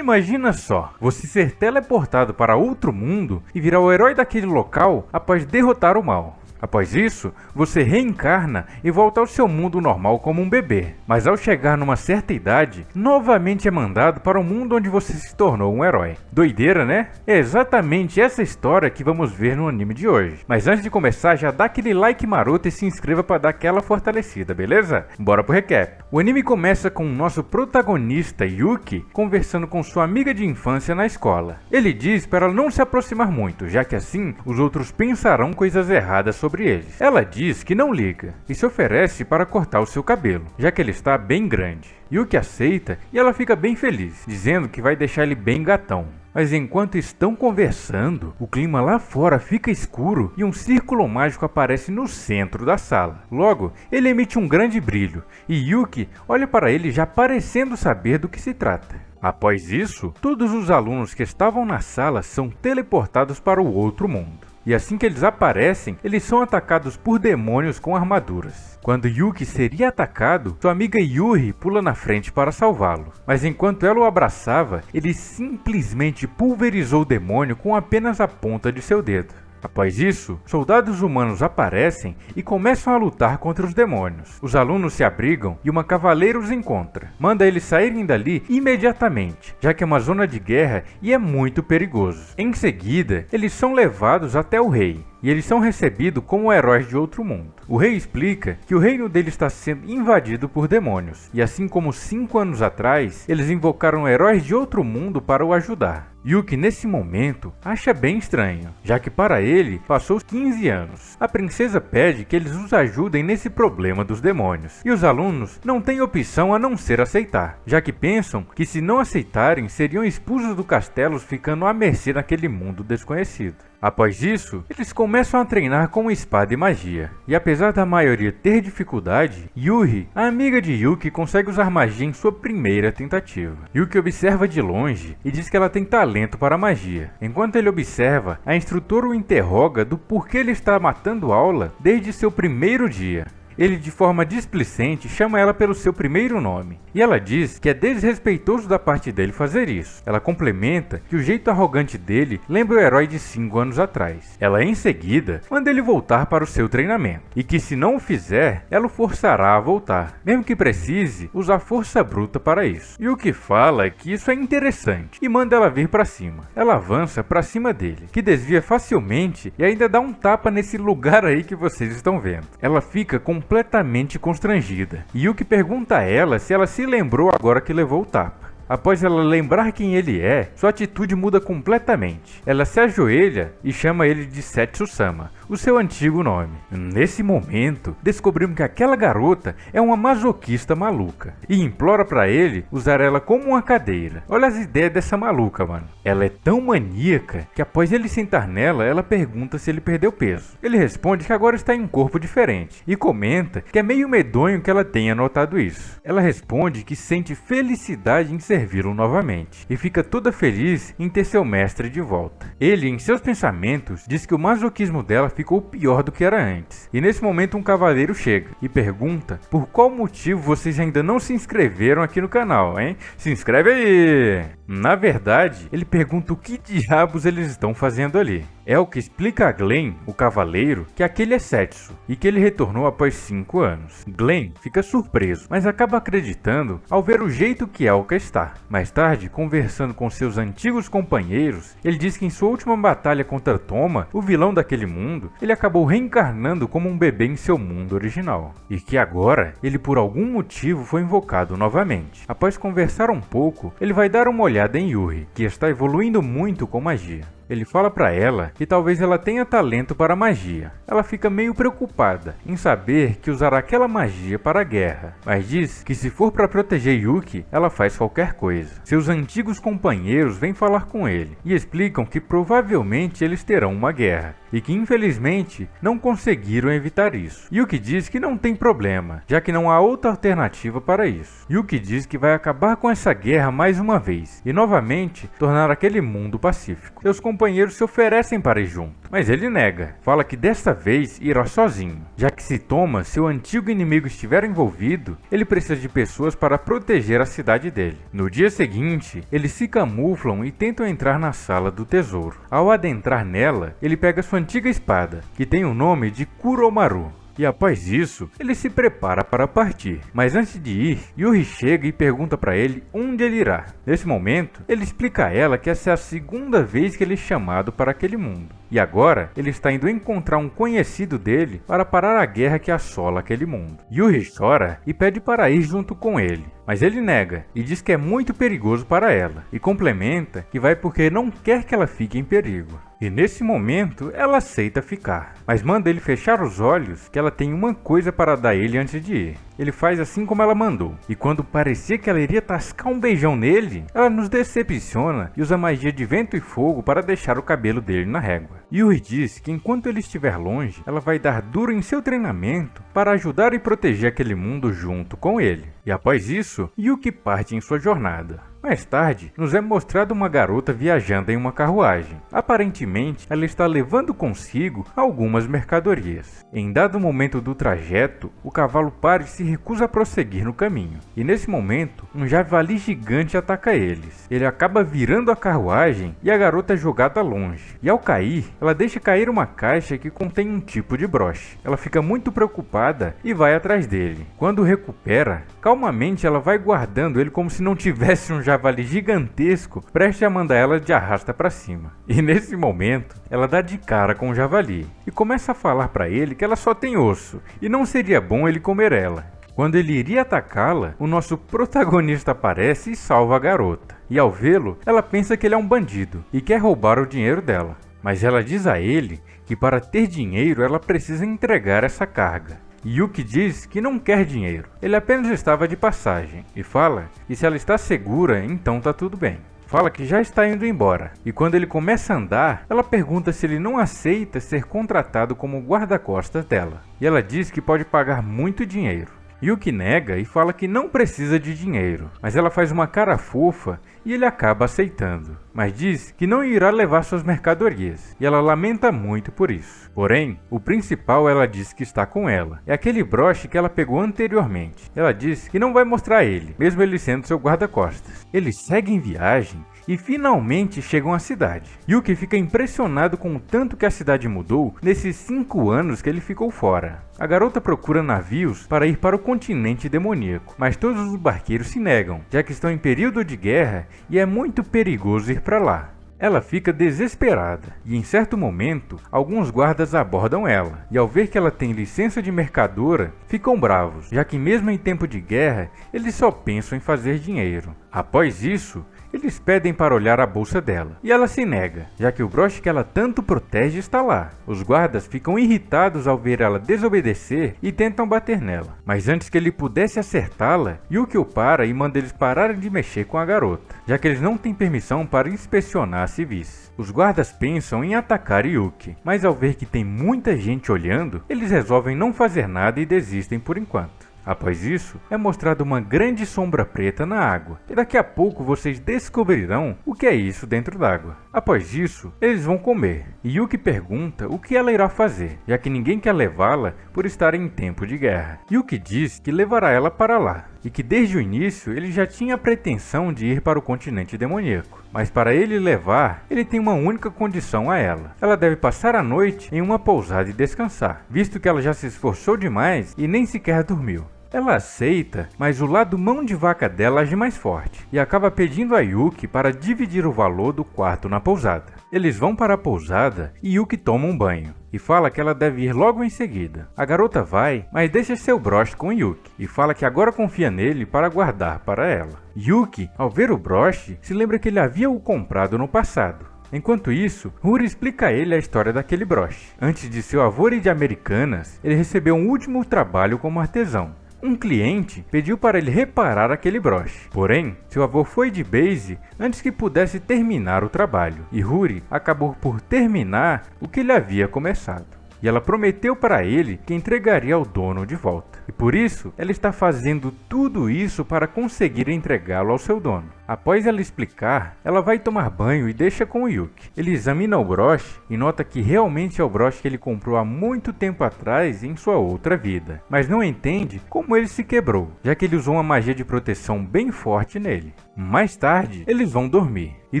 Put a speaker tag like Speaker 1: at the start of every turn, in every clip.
Speaker 1: Imagina só, você ser teleportado para outro mundo e virar o herói daquele local após derrotar o mal. Após isso, você reencarna e volta ao seu mundo normal como um bebê. Mas ao chegar numa certa idade, novamente é mandado para o mundo onde você se tornou um herói. Doideira, né? É exatamente essa história que vamos ver no anime de hoje. Mas antes de começar, já dá aquele like maroto e se inscreva para dar aquela fortalecida, beleza? Bora pro recap. O anime começa com o nosso protagonista, Yuki, conversando com sua amiga de infância na escola. Ele diz para ela não se aproximar muito, já que assim os outros pensarão coisas erradas sobre eles. Ela diz que não liga e se oferece para cortar o seu cabelo, já que ele está bem grande. Yuki aceita e ela fica bem feliz, dizendo que vai deixar ele bem gatão. Mas enquanto estão conversando, o clima lá fora fica escuro e um círculo mágico aparece no centro da sala. Logo, ele emite um grande brilho e Yuki olha para ele já parecendo saber do que se trata. Após isso, todos os alunos que estavam na sala são teleportados para o outro mundo. E assim que eles aparecem, eles são atacados por demônios com armaduras. Quando Yuki seria atacado, sua amiga Yuri pula na frente para salvá-lo. Mas enquanto ela o abraçava, ele simplesmente pulverizou o demônio com apenas a ponta de seu dedo. Após isso, soldados humanos aparecem e começam a lutar contra os demônios. Os alunos se abrigam e uma cavaleira os encontra. Manda eles saírem dali imediatamente, já que é uma zona de guerra e é muito perigoso. Em seguida, eles são levados até o rei. E eles são recebidos como heróis de outro mundo. O rei explica que o reino dele está sendo invadido por demônios. E assim como 5 anos atrás, eles invocaram heróis de outro mundo para o ajudar. Yuki nesse momento acha bem estranho, já que para ele passou 15 anos. A princesa pede que eles os ajudem nesse problema dos demônios. E os alunos não têm opção a não ser aceitar, já que pensam que se não aceitarem seriam expulsos do castelo ficando à mercê daquele mundo desconhecido. Após isso, eles começam a treinar com espada e magia. E apesar da maioria ter dificuldade, Yuri, a amiga de Yuki, consegue usar magia em sua primeira tentativa. Yuki observa de longe e diz que ela tem talento para magia. Enquanto ele observa, a instrutora o interroga do porquê ele está matando aula desde seu primeiro dia. Ele de forma displicente chama ela pelo seu primeiro nome, e ela diz que é desrespeitoso da parte dele fazer isso. Ela complementa que o jeito arrogante dele lembra o herói de 5 anos atrás. Ela em seguida manda ele voltar para o seu treinamento, e que se não o fizer, ela o forçará a voltar, mesmo que precise usar força bruta para isso. E o que fala é que isso é interessante, e manda ela vir para cima. Ela avança para cima dele, que desvia facilmente e ainda dá um tapa nesse lugar aí que vocês estão vendo. Ela fica completamente constrangida. Yuki pergunta a ela se ela se lembrou agora que levou o tapa. Após ela lembrar quem ele é, sua atitude muda completamente. Ela se ajoelha e chama ele de Setsu-sama, o seu antigo nome. Nesse momento, descobrimos que aquela garota é uma masoquista maluca e implora pra ele usar ela como uma cadeira. Olha as ideias dessa maluca, mano. Ela é tão maníaca que após ele sentar nela, ela pergunta se ele perdeu peso. Ele responde que agora está em um corpo diferente e comenta que é meio medonho que ela tenha notado isso. Ela responde que sente felicidade em servi-lo novamente e fica toda feliz em ter seu mestre de volta. Ele, em seus pensamentos, diz que o masoquismo dela ficou pior do que era antes. E nesse momento um cavaleiro chega e pergunta por qual motivo vocês ainda não se inscreveram aqui no canal, hein? Se inscreve aí! Na verdade, ele pergunta o que diabos eles estão fazendo ali. Elka explica a Glenn, o cavaleiro, que aquele é Setsu e que ele retornou após 5 anos. Glenn fica surpreso, mas acaba acreditando ao ver o jeito que Elka está. Mais tarde, conversando com seus antigos companheiros, ele diz que em sua última batalha contra Toma, o vilão daquele mundo, ele acabou reencarnando como um bebê em seu mundo original. E que agora, ele por algum motivo foi invocado novamente. Após conversar um pouco, ele vai dar uma olhada em Yuri, que está evoluindo muito com magia. Ele fala para ela que talvez ela tenha talento para magia. Ela fica meio preocupada em saber que usará aquela magia para a guerra, mas diz que se for para proteger Yuki, ela faz qualquer coisa. Seus antigos companheiros vêm falar com ele e explicam que provavelmente eles terão uma guerra e que infelizmente não conseguiram evitar isso. Yuki diz que não tem problema, já que não há outra alternativa para isso. Yuki diz que vai acabar com essa guerra mais uma vez e novamente tornar aquele mundo pacífico. Seus companheiros companheiros se oferecem para ir junto, mas ele nega. Fala que desta vez irá sozinho, já que se Thomas, seu antigo inimigo, estiver envolvido, ele precisa de pessoas para proteger a cidade dele. No dia seguinte, eles se camuflam e tentam entrar na sala do tesouro. Ao adentrar nela, ele pega sua antiga espada, que tem o nome de Kuromaru. E após isso, ele se prepara para partir. Mas antes de ir, Yuri chega e pergunta para ele onde ele irá. Nesse momento, ele explica a ela que essa é a segunda vez que ele é chamado para aquele mundo. E agora, ele está indo encontrar um conhecido dele para parar a guerra que assola aquele mundo. Yuri chora e pede para ir junto com ele, mas ele nega e diz que é muito perigoso para ela, e complementa que vai porque não quer que ela fique em perigo. E nesse momento, ela aceita ficar, mas manda ele fechar os olhos que ela tem uma coisa para dar ele antes de ir. Ele faz assim como ela mandou, e quando parecia que ela iria tascar um beijão nele, ela nos decepciona e usa magia de vento e fogo para deixar o cabelo dele na régua. Yuri diz que enquanto ele estiver longe, ela vai dar duro em seu treinamento para ajudar e proteger aquele mundo junto com ele. E após isso, Yuki parte em sua jornada. Mais tarde, nos é mostrada uma garota viajando em uma carruagem. Aparentemente, ela está levando consigo algumas mercadorias. Em dado momento do trajeto, o cavalo para e se recusa a prosseguir no caminho. E nesse momento, um javali gigante ataca eles. Ele acaba virando a carruagem e a garota é jogada longe. E ao cair, ela deixa cair uma caixa que contém um tipo de broche. Ela fica muito preocupada e vai atrás dele. Quando recupera, calmamente ela vai guardando ele como se não tivesse um javali gigantesco prestes a mandar ela de arrasta para cima. E nesse momento, ela dá de cara com o javali e começa a falar para ele que ela só tem osso e não seria bom ele comer ela. Quando ele iria atacá-la, o nosso protagonista aparece e salva a garota. E ao vê-lo, ela pensa que ele é um bandido e quer roubar o dinheiro dela. Mas ela diz a ele que para ter dinheiro ela precisa entregar essa carga. Yuki diz que não quer dinheiro, ele apenas estava de passagem e fala que se ela está segura, então tá tudo bem. Fala que já está indo embora, e quando ele começa a andar, ela pergunta se ele não aceita ser contratado como guarda-costas dela. E ela diz que pode pagar muito dinheiro. Yuki nega e fala que não precisa de dinheiro, mas ela faz uma cara fofa e ele acaba aceitando, mas diz que não irá levar suas mercadorias, e ela lamenta muito por isso. Porém, o principal ela diz que está com ela, é aquele broche que ela pegou anteriormente. Ela diz que não vai mostrar ele, mesmo ele sendo seu guarda-costas. Eles seguem viagem e finalmente chegam à cidade. Yuki fica impressionado com o tanto que a cidade mudou nesses 5 anos que ele ficou fora. A garota procura navios para ir para o continente demoníaco, mas todos os barqueiros se negam, já que estão em período de guerra e é muito perigoso ir para lá. Ela fica desesperada e em certo momento, alguns guardas abordam ela e ao ver que ela tem licença de mercadora, ficam bravos, já que mesmo em tempo de guerra, eles só pensam em fazer dinheiro. Após isso, eles pedem para olhar a bolsa dela, e ela se nega, já que o broche que ela tanto protege está lá. Os guardas ficam irritados ao ver ela desobedecer e tentam bater nela. Mas antes que ele pudesse acertá-la, Yuki o para e manda eles pararem de mexer com a garota, já que eles não têm permissão para inspecionar civis. Os guardas pensam em atacar Yuki, mas ao ver que tem muita gente olhando, eles resolvem não fazer nada e desistem por enquanto. Após isso, é mostrada uma grande sombra preta na água, e daqui a pouco vocês descobrirão o que é isso dentro d'água. Após isso, eles vão comer, e Yuki pergunta o que ela irá fazer, já que ninguém quer levá-la por estar em tempo de guerra. Yuki diz que levará ela para lá, e que desde o início ele já tinha a pretensão de ir para o continente demoníaco. Mas para ele levar, ele tem uma única condição a ela. Ela deve passar a noite em uma pousada e descansar, visto que ela já se esforçou demais e nem sequer dormiu. Ela aceita, mas o lado mão de vaca dela age mais forte, e acaba pedindo a Yuki para dividir o valor do quarto na pousada. Eles vão para a pousada e Yuki toma um banho, e fala que ela deve ir logo em seguida. A garota vai, mas deixa seu broche com Yuki, e fala que agora confia nele para guardar para ela. Yuki, ao ver o broche, se lembra que ele havia o comprado no passado. Enquanto isso, Huri explica a ele a história daquele broche. Antes de seu avô ir de Americanas, ele recebeu um último trabalho como artesão. Um cliente pediu para ele reparar aquele broche. Porém, seu avô foi de base antes que pudesse terminar o trabalho, e Huri acabou por terminar o que ele havia começado. e ela prometeu para ele que entregaria ao dono de volta. E por isso, ela está fazendo tudo isso para conseguir entregá-lo ao seu dono. Após ela explicar, ela vai tomar banho e deixa com o Yuki. Ele examina o broche e nota que realmente é o broche que ele comprou há muito tempo atrás em sua outra vida, mas não entende como ele se quebrou, já que ele usou uma magia de proteção bem forte nele. Mais tarde, eles vão dormir. E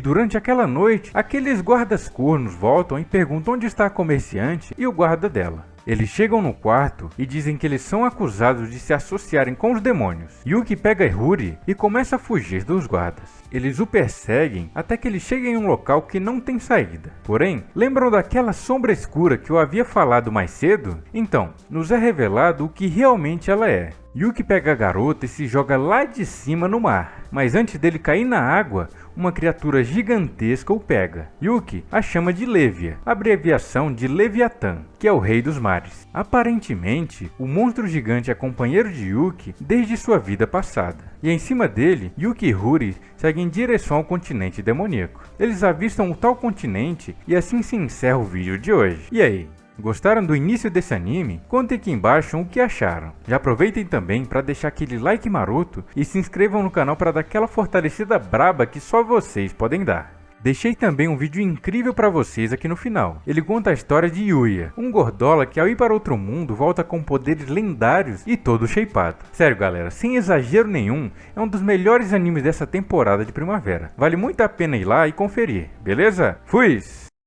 Speaker 1: durante aquela noite, aqueles guardas cornos voltam e perguntam onde está a comerciante e o guarda dela. Eles chegam no quarto e dizem que eles são acusados de se associarem com os demônios. Yuki pega Ihuri e começa a fugir dos guardas. Eles o perseguem até que ele chega em um local que não tem saída. Porém, lembram daquela sombra escura que eu havia falado mais cedo? Então, nos é revelado o que realmente ela é. Yuki pega a garota e se joga lá de cima no mar, mas antes dele cair na água, uma criatura gigantesca o pega. Yuki a chama de Levia, abreviação de Leviatã, que é o rei dos mares. Aparentemente, o monstro gigante é companheiro de Yuki desde sua vida passada. E em cima dele, Yuki e Ihuri seguem em direção ao continente demoníaco. Eles avistam o tal continente e assim se encerra o vídeo de hoje. E aí? Gostaram do início desse anime? Contem aqui embaixo o que acharam. Já aproveitem também para deixar aquele like maroto e se inscrevam no canal para dar aquela fortalecida braba que só vocês podem dar. Deixei também um vídeo incrível para vocês aqui no final. Ele conta a história de Yuya, um gordola que ao ir para outro mundo volta com poderes lendários e todo shapeado. Sério galera, sem exagero nenhum, é um dos melhores animes dessa temporada de primavera. Vale muito a pena ir lá e conferir, beleza? Fui!